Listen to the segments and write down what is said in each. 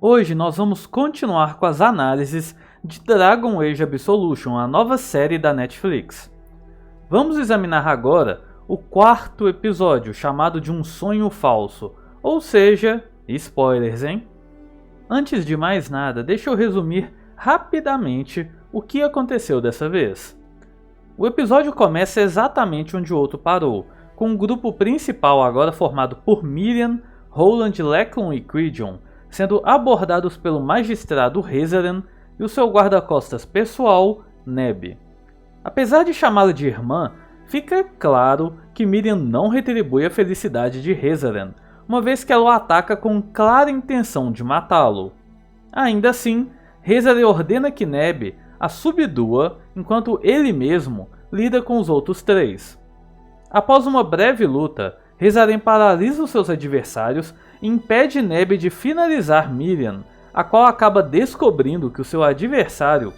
Hoje nós vamos continuar com as análises de Dragon Age Absolution, a nova série da Netflix. Vamos examinar agora o quarto episódio, chamado de Um Sonho Falso, ou seja, spoilers, hein? Antes de mais nada, deixa eu resumir rapidamente o que aconteceu dessa vez. O episódio começa exatamente onde o outro parou, com o grupo principal agora formado por Miriam, Roland, Leclon e Quidion, sendo abordados pelo magistrado Hezaren e o seu guarda-costas pessoal, Neb. Apesar de chamá-la de irmã, fica claro que Miriam não retribui a felicidade de Hezaren, uma vez que ela o ataca com clara intenção de matá-lo. Ainda assim, Hezaren ordena que Neb a subdua enquanto ele mesmo lida com os outros três. Após uma breve luta, Hezaren paralisa os seus adversários e impede Neb de finalizar Miriam, a qual acaba descobrindo que o seu adversário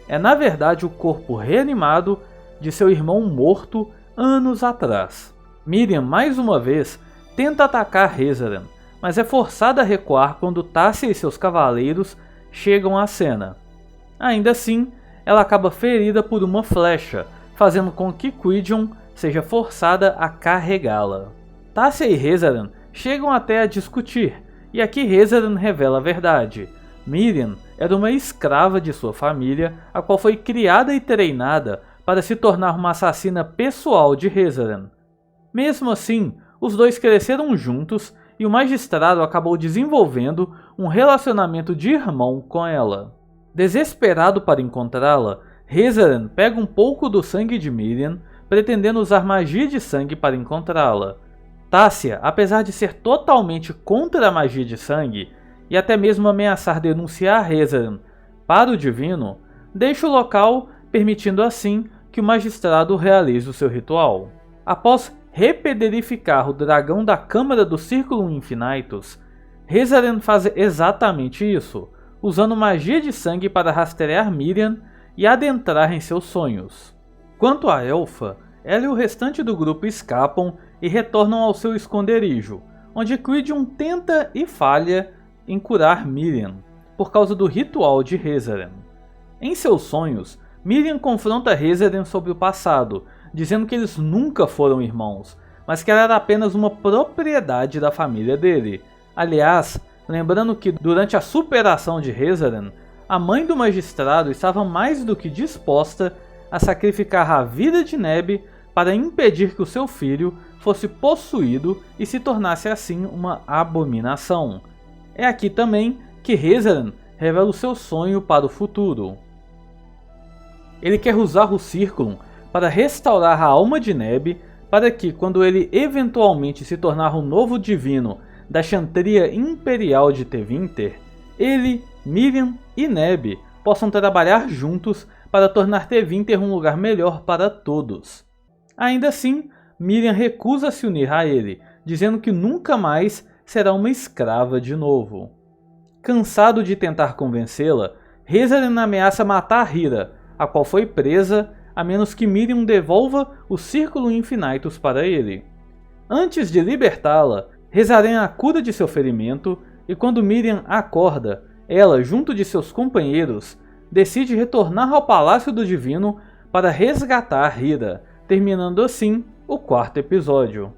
é na verdade o corpo reanimado de seu irmão morto anos atrás. Miriam mais uma vez tenta atacar Hezaren, mas é forçada a recuar quando Tássia e seus cavaleiros chegam à cena. Ainda assim, ela acaba ferida por uma flecha, fazendo com que Quidion seja forçada a carregá-la. Tássia e Hezaren chegam até a discutir, e aqui Hezaren revela a verdade. Miriam era uma escrava de sua família, a qual foi criada e treinada para se tornar uma assassina pessoal de Hezaren. Mesmo assim, os dois cresceram juntos e o magistrado acabou desenvolvendo um relacionamento de irmão com ela. Desesperado para encontrá-la, Hezaren pega um pouco do sangue de Miriam, pretendendo usar magia de sangue para encontrá-la. Tássia, apesar de ser totalmente contra a magia de sangue e até mesmo ameaçar denunciar Hezaren para o Divino, deixa o local, permitindo assim que o magistrado realize o seu ritual. Após repederificar o dragão da Câmara do Círculo Infinitus, Hezaren faz exatamente isso, usando magia de sangue para rastrear Miriam e adentrar em seus sonhos. Quanto à Elfa, ela e o restante do grupo escapam e retornam ao seu esconderijo, onde Quidion tenta e falha em curar Miriam, por causa do ritual de Hezaren. Em seus sonhos, Miriam confronta Hezaren sobre o passado, dizendo que eles nunca foram irmãos, mas que ela era apenas uma propriedade da família dele. Aliás, lembrando que durante a superação de Hezaren, a mãe do magistrado estava mais do que disposta a sacrificar a vida de Neb para impedir que o seu filho fosse possuído e se tornasse assim uma abominação. É aqui também que Hezaren revela o seu sonho para o futuro. Ele quer usar o Círculo para restaurar a alma de Neb, para que, quando ele eventualmente se tornar o novo divino da Chantria Imperial de Tevinter, ele, Miriam e Neb possam trabalhar juntos para tornar Tevinter um lugar melhor para todos. Ainda assim, Miriam recusa se unir a ele, dizendo que nunca mais será uma escrava de novo. Cansado de tentar convencê-la, Hezaren ameaça matar Hira, a qual foi presa, a menos que Miriam devolva o Círculo Infinitus para ele. Antes de libertá-la, Hezaren a cura de seu ferimento, e quando Miriam acorda, ela, junto de seus companheiros, decide retornar ao Palácio do Divino para resgatar Hira, terminando assim o quarto episódio.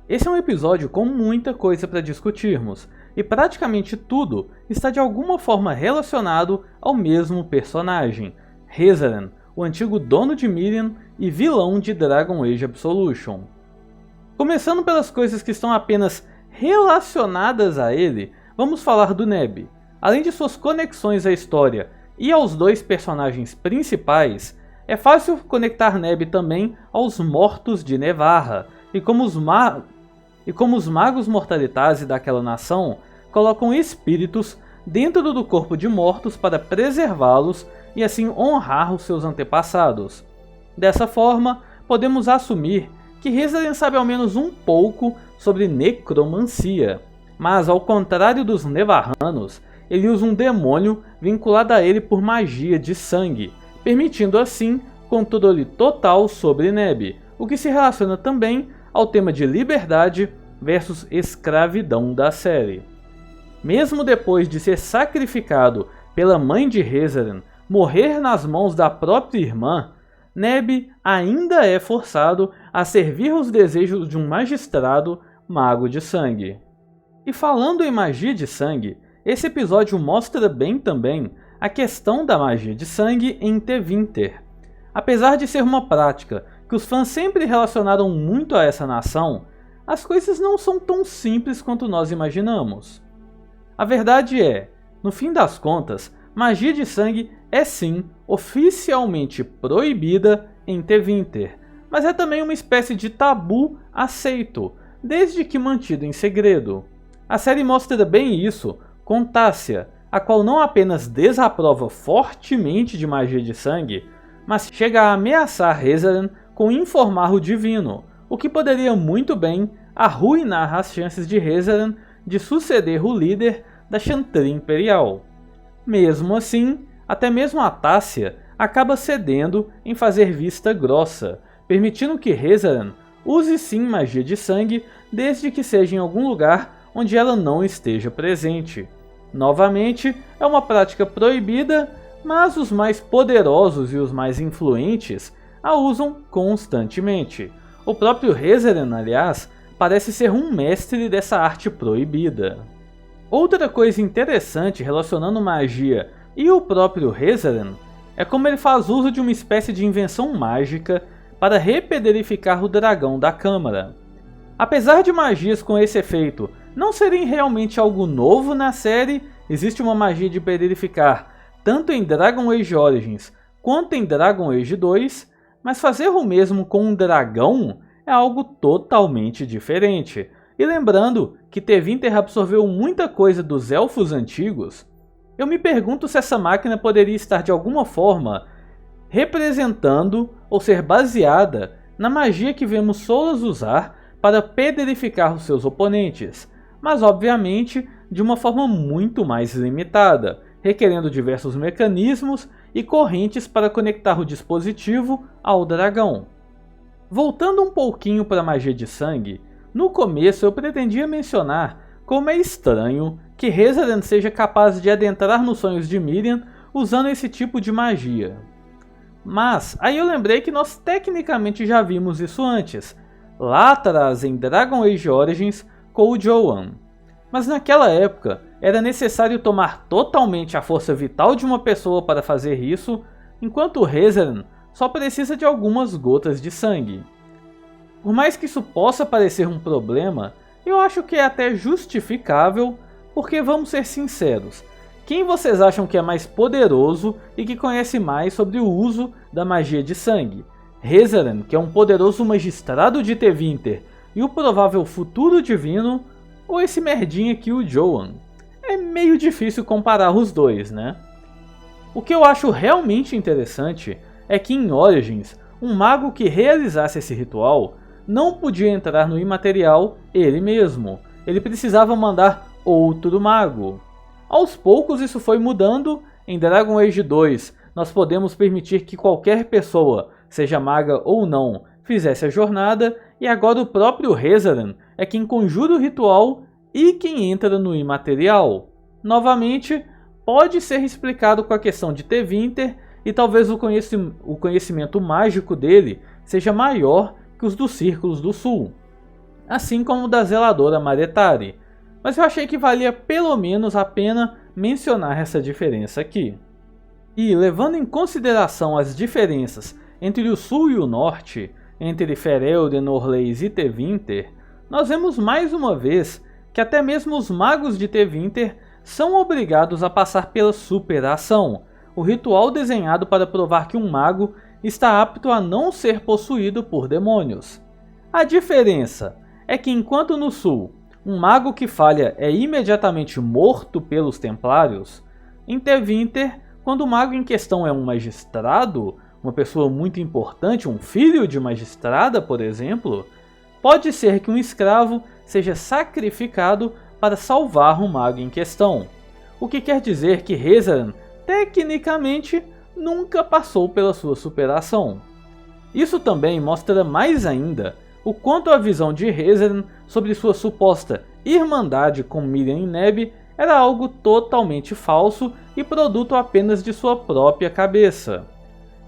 Esse é um episódio com muita coisa para discutirmos, e praticamente tudo está de alguma forma relacionado ao mesmo personagem, Hezaren, o antigo dono de Miriam e vilão de Dragon Age Absolution. Começando pelas coisas que estão apenas relacionadas a ele, vamos falar do Neb. Além de suas conexões à história e aos dois personagens principais, é fácil conectar Neb também aos mortos de Nevarra, e como os magos mortalitazi daquela nação colocam espíritos dentro do corpo de mortos para preservá-los e assim honrar os seus antepassados. Dessa forma, podemos assumir que Hezaren sabe ao menos um pouco sobre necromancia, mas ao contrário dos Nevarranos, ele usa um demônio vinculado a ele por magia de sangue, permitindo assim controle total sobre Neb, o que se relaciona também ao tema de liberdade versus escravidão da série. Mesmo depois de ser sacrificado pela mãe de Rezaren, morrer nas mãos da própria irmã, Neb ainda é forçado a servir os desejos de um magistrado mago de sangue. E falando em magia de sangue, esse episódio mostra bem também a questão da magia de sangue em Tevinter. Apesar de ser uma prática que os fãs sempre relacionaram muito a essa nação, as coisas não são tão simples quanto nós imaginamos. A verdade é, no fim das contas, magia de sangue é sim oficialmente proibida em Tevinter, mas é também uma espécie de tabu aceito, desde que mantido em segredo. A série mostra bem isso com Tássia, a qual não apenas desaprova fortemente de magia de sangue, mas chega a ameaçar Rezaren com informar o divino, o que poderia muito bem arruinar as chances de Rezaren de suceder o líder da Chantry Imperial. Mesmo assim, até mesmo a Tássia acaba cedendo em fazer vista grossa, permitindo que Rezaren use sim magia de sangue desde que seja em algum lugar onde ela não esteja presente. Novamente, é uma prática proibida, mas os mais poderosos e os mais influentes a usam constantemente. O próprio Rezaren, aliás, parece ser um mestre dessa arte proibida. Outra coisa interessante relacionando magia e o próprio Rezaren é como ele faz uso de uma espécie de invenção mágica para repederificar o dragão da Câmara. Apesar de magias com esse efeito não serem realmente algo novo na série, existe uma magia de pederificar tanto em Dragon Age Origins quanto em Dragon Age 2, mas fazer o mesmo com um dragão é algo totalmente diferente. E lembrando que Tevinter absorveu muita coisa dos elfos antigos, eu me pergunto se essa máquina poderia estar de alguma forma representando ou ser baseada na magia que vemos Solas usar para pederificar os seus oponentes, mas obviamente de uma forma muito mais limitada, requerendo diversos mecanismos e correntes para conectar o dispositivo ao dragão. Voltando um pouquinho para a magia de sangue, no começo eu pretendia mencionar como é estranho que Rezaren seja capaz de adentrar nos sonhos de Miriam usando esse tipo de magia. Mas aí eu lembrei que nós tecnicamente já vimos isso antes, lá atrás em Dragon Age Origins com o Joan. Mas naquela época era necessário tomar totalmente a força vital de uma pessoa para fazer isso, enquanto Rezaren só precisa de algumas gotas de sangue. Por mais que isso possa parecer um problema, eu acho que é até justificável, porque vamos ser sinceros, quem vocês acham que é mais poderoso e que conhece mais sobre o uso da magia de sangue? Rezaren, que é um poderoso magistrado de Tevinter e o provável futuro divino, ou esse merdinha aqui, o Joan? É meio difícil comparar os dois, né? O que eu acho realmente interessante é que em Origins, um mago que realizasse esse ritual não podia entrar no imaterial ele mesmo, ele precisava mandar outro mago. Aos poucos isso foi mudando, em Dragon Age 2 nós podemos permitir que qualquer pessoa, seja maga ou não, fizesse a jornada, e agora o próprio Rezaren é quem conjura o ritual e quem entra no imaterial. Novamente, pode ser explicado com a questão de Tevinter, e talvez o conhecimento mágico dele seja maior que os dos Círculos do Sul, assim como o da Zeladora Maretari, mas eu achei que valia pelo menos a pena mencionar essa diferença aqui. E levando em consideração as diferenças entre o Sul e o Norte, entre Ferelden, Orlais e Tevinter, nós vemos mais uma vez que até mesmo os magos de Tevinter são obrigados a passar pela superação, o ritual desenhado para provar que um mago está apto a não ser possuído por demônios. A diferença é que enquanto no Sul, um mago que falha é imediatamente morto pelos Templários, em Tevinter, quando o mago em questão é um magistrado, uma pessoa muito importante, um filho de magistrada, por exemplo, pode ser que um escravo seja sacrificado para salvar o mago em questão, o que quer dizer que Rezaren, tecnicamente, nunca passou pela sua superação. Isso também mostra mais ainda o quanto a visão de Rezaren sobre sua suposta irmandade com Miriam e Neb era algo totalmente falso e produto apenas de sua própria cabeça.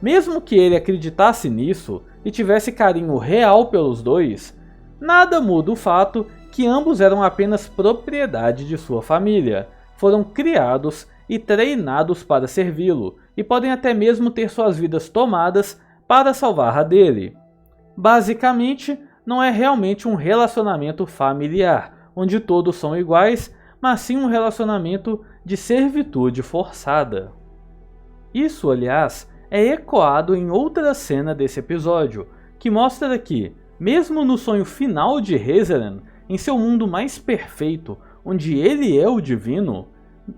Mesmo que ele acreditasse nisso e tivesse carinho real pelos dois, nada muda o fato que ambos eram apenas propriedade de sua família, foram criados e treinados para servi-lo, e podem até mesmo ter suas vidas tomadas para salvar a dele. Basicamente, não é realmente um relacionamento familiar, onde todos são iguais, mas sim um relacionamento de servitude forçada. Isso, aliás, é ecoado em outra cena desse episódio, que mostra que, mesmo no sonho final de Hazaran, em seu mundo mais perfeito, onde ele é o divino,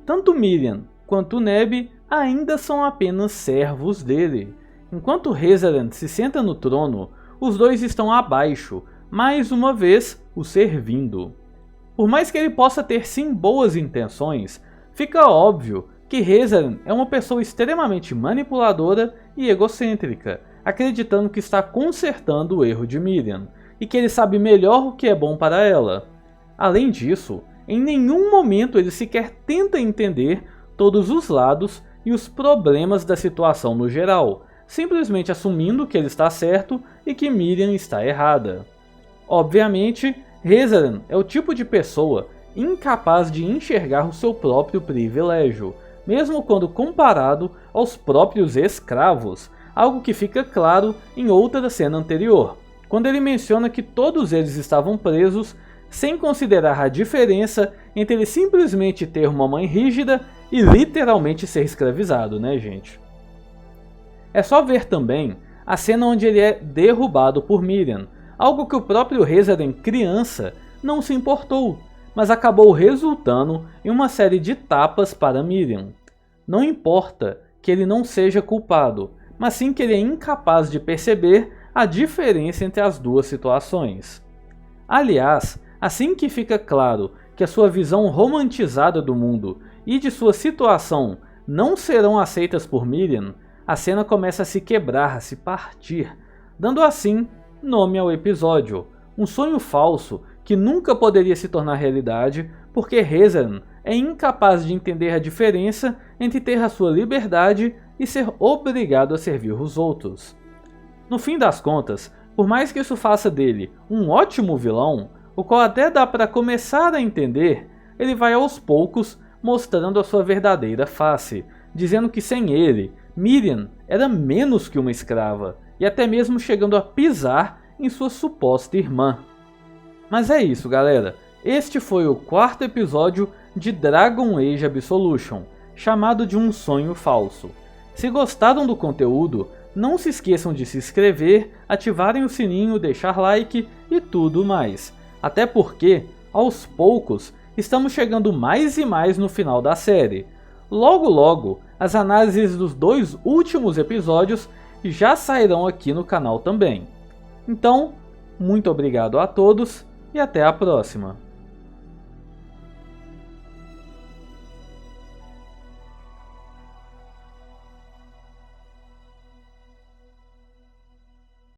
tanto Miriam quanto Neb ainda são apenas servos dele. Enquanto Hazaran se senta no trono, os dois estão abaixo, mais uma vez o servindo. Por mais que ele possa ter sim boas intenções, fica óbvio que Hazaran é uma pessoa extremamente manipuladora e egocêntrica, acreditando que está consertando o erro de Miriam, e que ele sabe melhor o que é bom para ela. Além disso, em nenhum momento ele sequer tenta entender todos os lados e os problemas da situação no geral, simplesmente assumindo que ele está certo e que Miriam está errada. Obviamente, Hazaran é o tipo de pessoa incapaz de enxergar o seu próprio privilégio, mesmo quando comparado aos próprios escravos, algo que fica claro em outra cena anterior, quando ele menciona que todos eles estavam presos sem considerar a diferença entre ele simplesmente ter uma mãe rígida e literalmente ser escravizado, né, gente? É só ver também a cena onde ele é derrubado por Miriam, algo que o próprio Hazaran criança não se importou, mas acabou resultando em uma série de tapas para Miriam. Não importa que ele não seja culpado, mas sim que ele é incapaz de perceber a diferença entre as duas situações. Aliás, assim que fica claro que a sua visão romantizada do mundo e de sua situação não serão aceitas por Miriam, a cena começa a se quebrar, a se partir, dando assim nome ao episódio, um sonho falso que nunca poderia se tornar realidade porque Hazaran é incapaz de entender a diferença entre ter a sua liberdade e ser obrigado a servir os outros. No fim das contas, por mais que isso faça dele um ótimo vilão, o qual até dá para começar a entender, ele vai aos poucos mostrando a sua verdadeira face, dizendo que sem ele, Miriam era menos que uma escrava, e até mesmo chegando a pisar em sua suposta irmã. Mas é isso, galera, este foi o quarto episódio de Dragon Age Absolution, chamado de Um Sonho Falso. Se gostaram do conteúdo, não se esqueçam de se inscrever, ativarem o sininho, deixar like e tudo mais. Até porque, aos poucos, estamos chegando mais e mais no final da série. Logo logo, as análises dos 2 últimos episódios já sairão aqui no canal também. Então, muito obrigado a todos e até a próxima.